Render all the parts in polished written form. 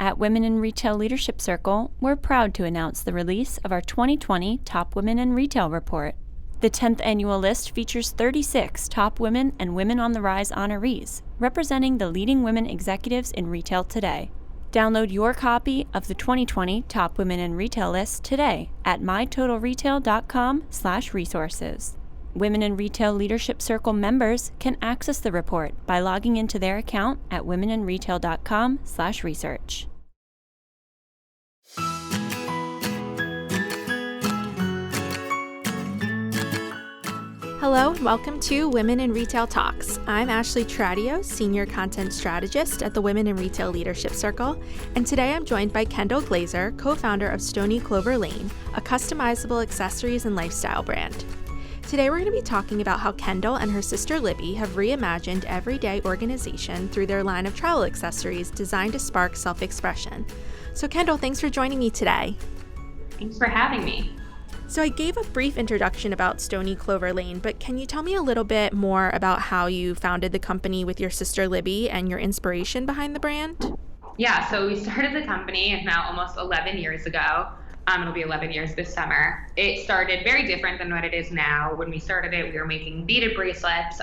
At Women in Retail Leadership Circle, we're proud to announce the release of our 2020 Top Women in Retail Report. The 10th annual list features 36 top women and Women on the Rise honorees, representing the leading women executives in retail today. Download your copy of the 2020 Top Women in Retail list today at mytotalretail.com/resources. Women in Retail Leadership Circle members can access the report by logging into their account at womeninretail.com/research. Hello and welcome to Women in Retail Talks. I'm Ashley Tradio, Senior Content Strategist at the Women in Retail Leadership Circle, and today I'm joined by Kendall Glazer, co-founder of Stoney, Clover, a customizable accessories and lifestyle brand. Today we're going to be talking about how Kendall and her sister Libby have reimagined everyday organization through their line of travel accessories designed to spark self-expression. So Kendall, thanks for joining me today. Thanks for having me. So I gave a brief introduction about Stoney, Clover, but can you tell me a little bit more about how you founded the company with your sister Libby and your inspiration behind the brand? Yeah, so we started the company now almost 11 years ago. It'll be 11 years this summer. It started very different than what it is now. When we started it, we were making beaded bracelets,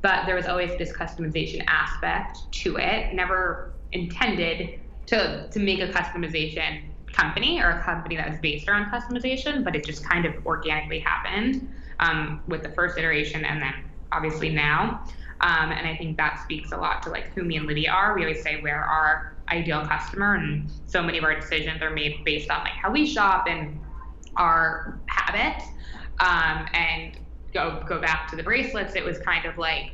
but there was always this customization aspect to it. Never intended to make a customization company or a company that was based around customization, but it just kind of organically happened with the first iteration and then obviously now. And I think that speaks a lot to like who me and Libby are. We always say we're our ideal customer, and so many of our decisions are made based on like how we shop and our habits. And go back to the bracelets, it was kind of like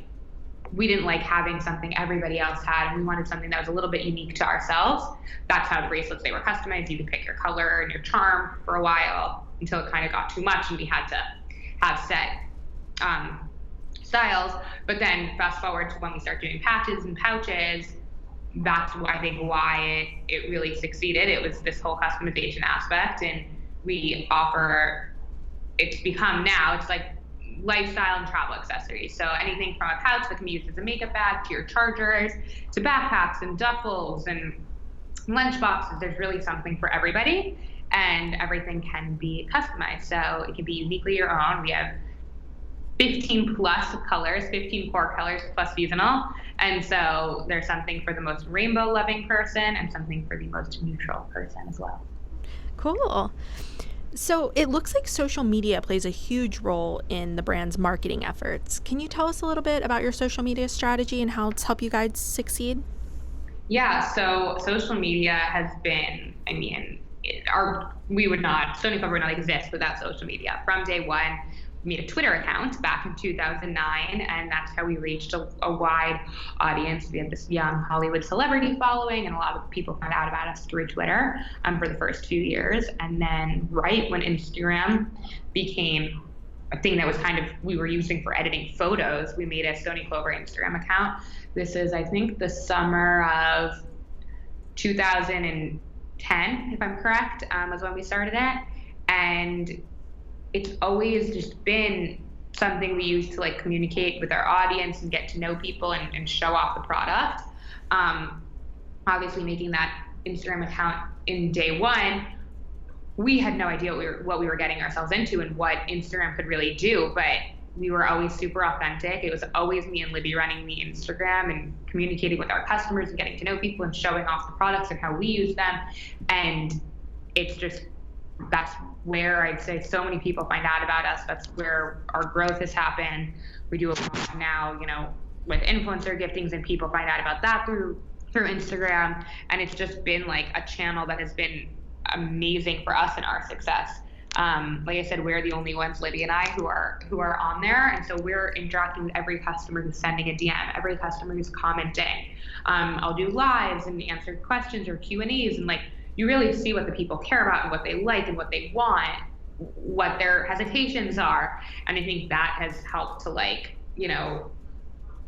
we didn't like having something everybody else had, and we wanted something that was a little bit unique to ourselves. That's how the bracelets, they were customized. You could pick your color and your charm for a while until it kind of got too much and we had to have set styles. But then fast forward to when we start doing patches and pouches, that's I think why it really succeeded. It was this whole customization aspect, and we offer, it's become now, it's like lifestyle and travel accessories. So anything from a pouch that can be used as a makeup bag to your chargers, to backpacks and duffels and lunch boxes. There's really something for everybody, and everything can be customized. So it can be uniquely your own. We have 15 plus colors, 15 core colors plus seasonal. And so there's something for the most rainbow loving person and something for the most neutral person as well. Cool. So it looks like social media plays a huge role in the brand's marketing efforts. Can you tell us a little bit about your social media strategy and how it's helped you guys succeed? Yeah, so social media has been, Stoney Clover would not exist without social media. From day one, we made a Twitter account back in 2009, and that's how we reached a wide audience. We had this young Hollywood celebrity following, and a lot of people found out about us through Twitter for the first few years. And then right when Instagram became a thing that was kind of, we were using for editing photos, we made a Stoney Clover Instagram account. This is, I think, the summer of 2010, if I'm correct, was when we started it. And it's always just been something we use to like communicate with our audience and get to know people and show off the product. Obviously making that Instagram account in day one, we had no idea what we were getting ourselves into and what Instagram could really do, but we were always super authentic. It was always me and Libby running the Instagram and communicating with our customers and getting to know people and showing off the products and how we use them. And it's just, that's where I'd say so many people find out about us. That's where our growth has happened. We do a lot now, with influencer giftings, and people find out about that through Instagram. And it's just been like a channel that has been amazing for us and our success. Like I said, we're the only ones, Libby and I, who are on there. And so we're interacting with every customer who's sending a DM, every customer who's commenting. I'll do lives and answer questions or Q&As, and like, you really see what the people care about and what they like and what they want, what their hesitations are. And I think that has helped to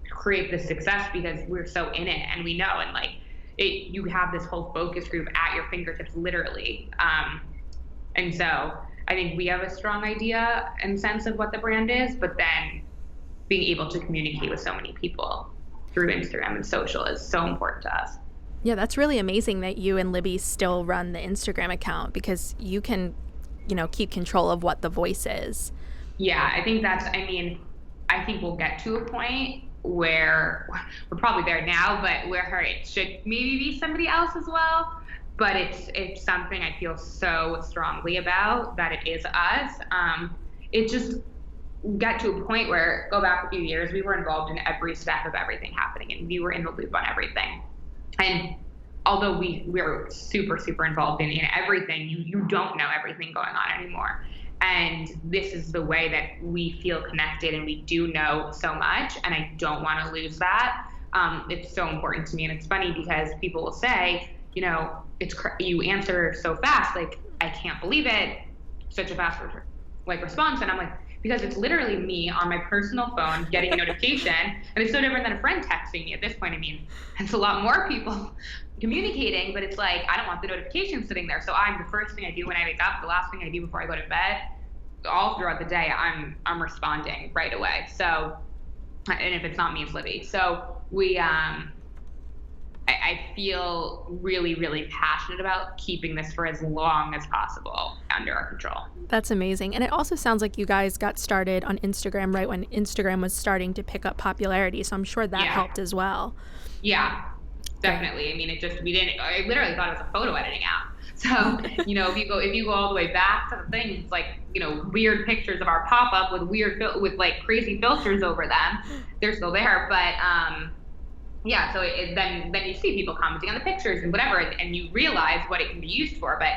create this success because we're so in it and we know, and you have this whole focus group at your fingertips, literally. And so I think we have a strong idea and sense of what the brand is, but then being able to communicate with so many people through Instagram and social is so important to us. Yeah, that's really amazing that you and Libby still run the Instagram account because you can, keep control of what the voice is. Yeah, I think we'll get to a point where we're probably there now, but where it should maybe be somebody else as well. But it's something I feel so strongly about that it is us. It just got to a point where, go back a few years, we were involved in every step of everything happening, and we were in the loop on everything. And although we're super, super involved in everything, you don't know everything going on anymore. And this is the way that we feel connected, and we do know so much, and I don't want to lose that. It's so important to me. And it's funny because people will say, you answer so fast, like, I can't believe it, such a fast response. And I'm like, because it's literally me on my personal phone getting a notification, and it's so different than a friend texting me at this point. I mean, it's a lot more people communicating, but it's like, I don't want the notification sitting there. So the first thing I do when I wake up, the last thing I do before I go to bed, all throughout the day, I'm responding right away. So, and if it's not me, it's Libby. So I feel really, really passionate about keeping this for as long as possible under our control. That's amazing. And it also sounds like you guys got started on Instagram right when Instagram was starting to pick up popularity. So I'm sure that helped as well. Yeah, definitely. I mean, I literally thought it was a photo editing app. So, if you go all the way back to the thing, it's like, weird pictures of our pop-up with with like crazy filters over them. They're still there. But, yeah, so then you see people commenting on the pictures and whatever, and you realize what it can be used for. But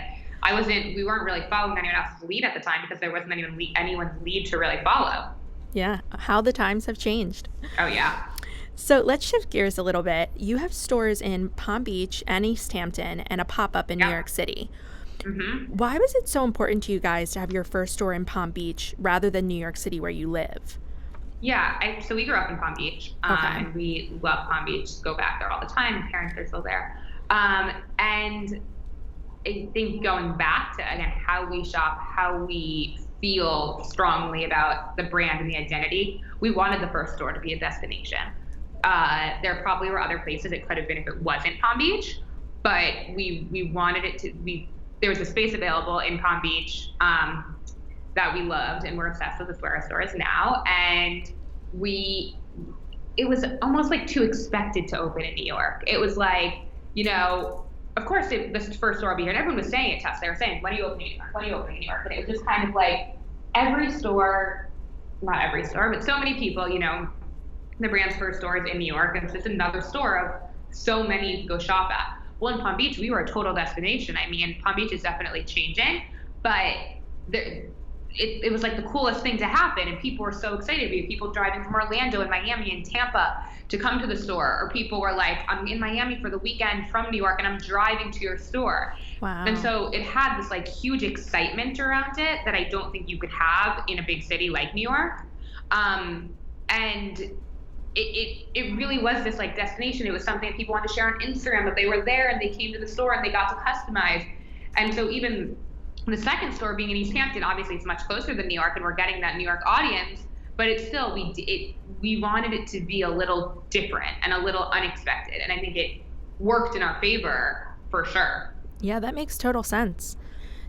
we weren't really following anyone else's lead at the time because there wasn't anyone's lead to really follow. Yeah, how the times have changed. Oh, yeah. So let's shift gears a little bit. You have stores in Palm Beach and East Hampton and a pop-up in New York City. Mm-hmm. Why was it so important to you guys to have your first store in Palm Beach rather than New York City where you live? Yeah, so we grew up in Palm Beach, and we love Palm Beach, go back there all the time. My parents are still there. And I think going back to, again, how we shop, how we feel strongly about the brand and the identity, we wanted the first store to be a destination. There probably were other places it could have been if it wasn't Palm Beach, but we wanted it to be, there was a space available in Palm Beach that we loved, and we're obsessed with. It's where our store is now. And it was almost like too expected to open in New York. It was like, of course, this first store will be here. And everyone was saying it to us. They were saying, when are you opening in New York? When are you opening in New York? And it was just kind of like every store, not every store, but so many people, the brand's first store is in New York. And it's just another store of so many you can go shop at. Well, in Palm Beach, we were a total destination. I mean, Palm Beach is definitely changing, but it was like the coolest thing to happen, and people were so excited. We had people driving from Orlando and Miami and Tampa to come to the store, or people were like, I'm in Miami for the weekend from New York and I'm driving to your store. Wow. And so it had this like huge excitement around it that I don't think you could have in a big city like New York. And it really was this like destination. It was something people wanted to share on Instagram, that they were there and they came to the store and they got to customize. And so even the second store being in East Hampton, obviously it's much closer than New York, and we're getting that New York audience, but it's still, we wanted it to be a little different and a little unexpected. And I think it worked in our favor for sure. Yeah, that makes total sense.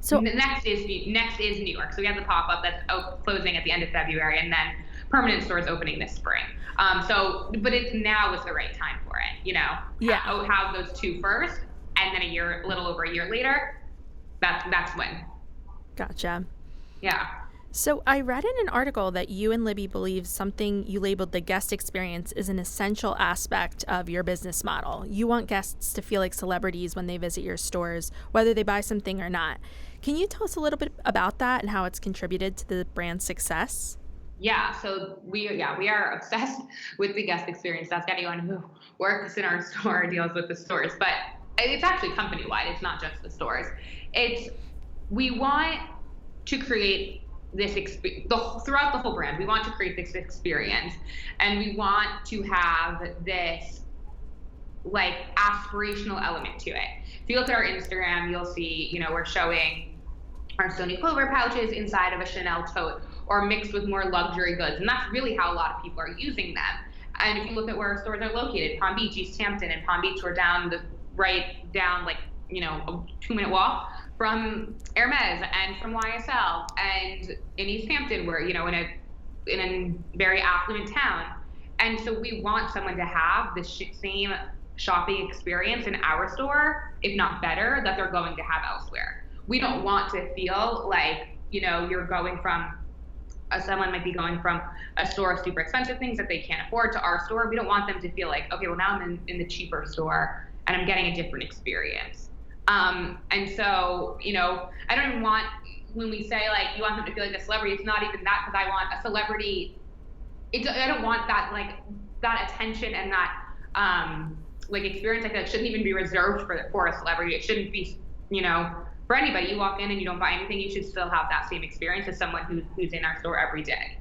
So the next is New York. So we have the pop-up that's closing at the end of February, and then permanent stores opening this spring. But now is the right time for it, Yeah. Have those two first, and then a little over a year later, that's when. Gotcha. Yeah. So I read in an article that you and Libby believe something you labeled the guest experience is an essential aspect of your business model. You want guests to feel like celebrities when they visit your stores, whether they buy something or not. Can you tell us a little bit about that and how it's contributed to the brand's success? Yeah, so we are obsessed with the guest experience. That's anyone who works in our store, deals with the stores, but it's actually company-wide. It's not just the stores. We want to create this throughout the whole brand. We want to create this experience, and we want to have this like aspirational element to it. If you look at our Instagram, you'll see, we're showing our Stoney Clover pouches inside of a Chanel tote, or mixed with more luxury goods, and that's really how a lot of people are using them. And if you look at where our stores are located, Palm Beach, East Hampton, and Palm Beach, we're down right down, like, a 2-minute walk from Hermes and from YSL and in East Hampton, we're, in a very affluent town. And so we want someone to have the same shopping experience in our store, if not better, that they're going to have elsewhere. We don't want to feel like, you're going from, someone might be going from a store of super expensive things that they can't afford to our store. We don't want them to feel like, okay, well, now I'm in the cheaper store and I'm getting a different experience. And so, I don't even want, when we say like, you want them to feel like a celebrity, it's not even that, because I want a celebrity. I don't want that, like, that attention and that, like, experience like that shouldn't even be reserved for a celebrity. It shouldn't be, for anybody. You walk in and you don't buy anything, you should still have that same experience as someone who's in our store every day.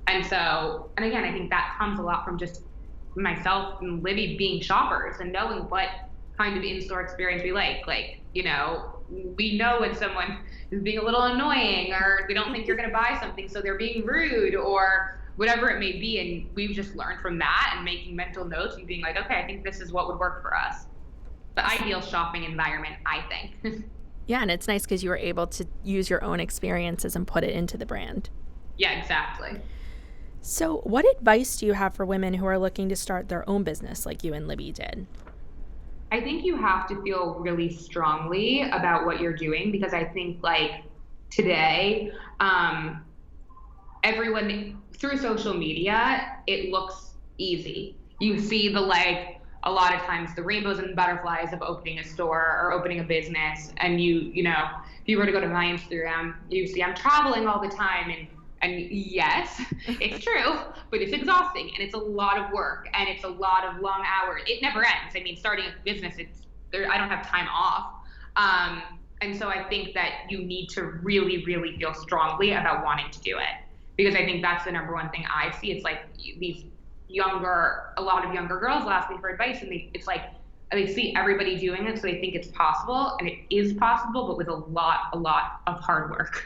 And so, and again, I think that comes a lot from just myself and Libby being shoppers and knowing what kind of in-store experience we like. Like, we know when someone is being a little annoying, or we don't think you're going to buy something, so they're being rude or whatever it may be. And we've just learned from that and making mental notes and being like, okay, I think this is what would work for us. The ideal shopping environment, I think. Yeah, and it's nice because you were able to use your own experiences and put it into the brand. Yeah, exactly. So what advice do you have for women who are looking to start their own business like you and Libby did? I think you have to feel really strongly about what you're doing, because I think, like, today, everyone, through social media, it looks easy. You see a lot of times the rainbows and butterflies of opening a store or opening a business. And if you were to go to my Instagram, you see I'm traveling all the time. And yes, it's true, but it's exhausting and it's a lot of work and it's a lot of long hours. It never ends. I mean, starting a business, I don't have time off. And so I think that you need to really, really feel strongly about wanting to do it, because I think that's the number one thing I see. It's like a lot of younger girls will ask me for advice, and it's like they see everybody doing it, so they think it's possible, and it is possible, but with a lot of hard work.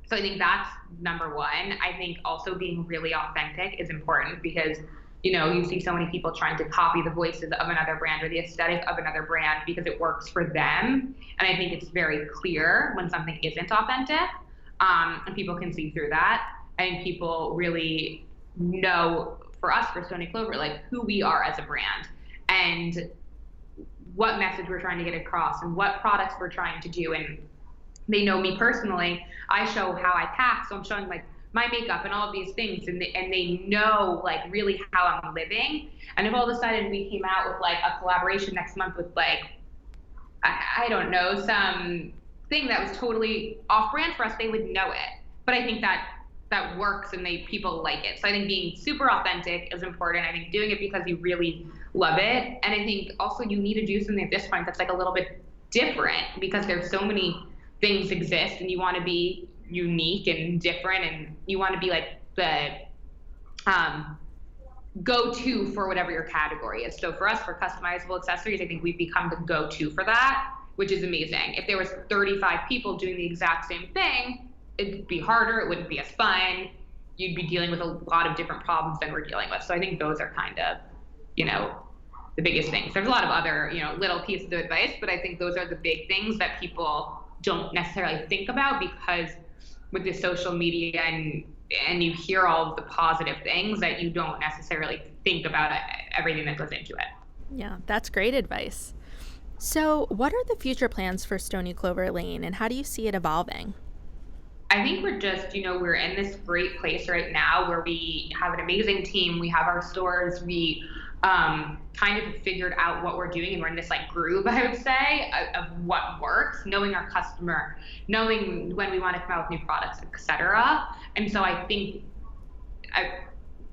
So I think that's number one. I think also being really authentic is important, because you see so many people trying to copy the voices of another brand or the aesthetic of another brand because it works for them. And I think it's very clear when something isn't authentic, and people can see through that. I think people really know, for us, for Stoney Clover, like, who we are as a brand and what message we're trying to get across and what products we're trying to do. And they know me personally. I show how I pack, so I'm showing like my makeup and all of these things, and they know like really how I'm living. And if all of a sudden we came out with like a collaboration next month with like, I don't know, some thing that was totally off-brand for us, they would know it. But I think that works and people like it. So I think being super authentic is important. I think doing it because you really love it. And I think also you need to do something at this point that's like a little bit different, because there's so many things exist and you want to be unique and different, and you want to be like the go-to for whatever your category is. So for us, for customizable accessories, I think we've become the go-to for that, which is amazing. If there was 35 people doing the exact same thing, it'd be harder. It wouldn't be as fun. You'd be dealing with a lot of different problems than we're dealing with. So I think those are kind of, the biggest things. There's a lot of other, little pieces of advice, but I think those are the big things that people don't necessarily think about, because with the social media and you hear all of the positive things that you don't necessarily think about everything that goes into it. Yeah, that's great advice. So what are the future plans for Stoney Clover Lane, and how do you see it evolving? I think we're just, we're in this great place right now where we have an amazing team. We have our stores. We kind of figured out what we're doing, and we're in this like groove, I would say, of what works, knowing our customer, knowing when we want to come out with new products, etc. And so I think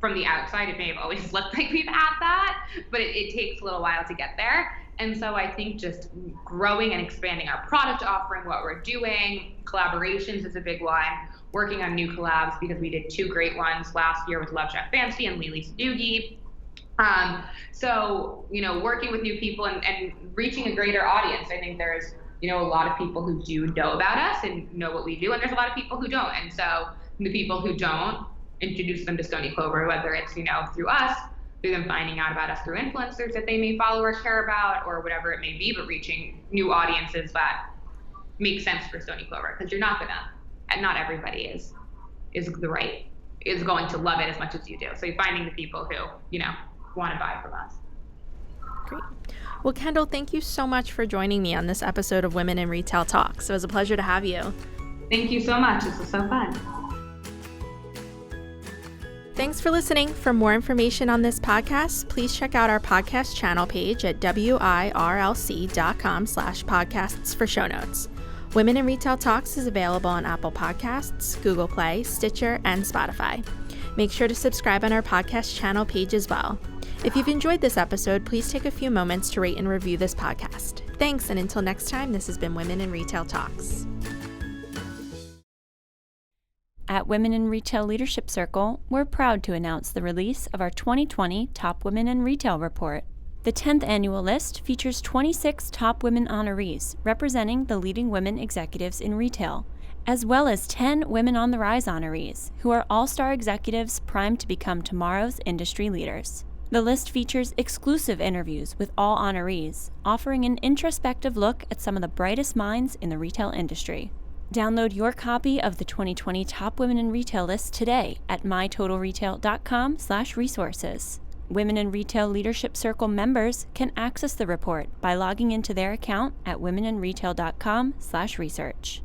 from the outside, it may have always looked like we've had that, but it takes a little while to get there. And so I think just growing and expanding our product offering, what we're doing, collaborations is a big one, working on new collabs, because we did 2 great ones last year with Love Chef Fancy and Lily Sadoogie. So, working with new people and reaching a greater audience. I think there's, a lot of people who do know about us and know what we do, and there's a lot of people who don't. And so the people who don't, introduce them to Stoney Clover, whether it's, through us, through them finding out about us through influencers that they may follow or care about, or whatever it may be, but reaching new audiences that make sense for Stoney Clover, because you're not gonna, and not everybody is going to love it as much as you do. So you're finding the people who, want to buy from us. Great. Well, Kendall, thank you so much for joining me on this episode of Women in Retail Talks. It was a pleasure to have you. Thank you so much. This was so fun. Thanks for listening. For more information on this podcast, please check out our podcast channel page at wirlc.com/podcasts for show notes. Women in Retail Talks is available on Apple Podcasts, Google Play, Stitcher, and Spotify. Make sure to subscribe on our podcast channel page as well. If you've enjoyed this episode, please take a few moments to rate and review this podcast. Thanks, and until next time, this has been Women in Retail Talks. At Women in Retail Leadership Circle, we're proud to announce the release of our 2020 Top Women in Retail Report. The 10th annual list features 26 top women honorees representing the leading women executives in retail, as well as 10 Women on the Rise honorees, who are all-star executives primed to become tomorrow's industry leaders. The list features exclusive interviews with all honorees, offering an introspective look at some of the brightest minds in the retail industry. Download your copy of the 2020 Top Women in Retail list today at mytotalretail.com/resources. Women in Retail Leadership Circle members can access the report by logging into their account at womeninretail.com/research.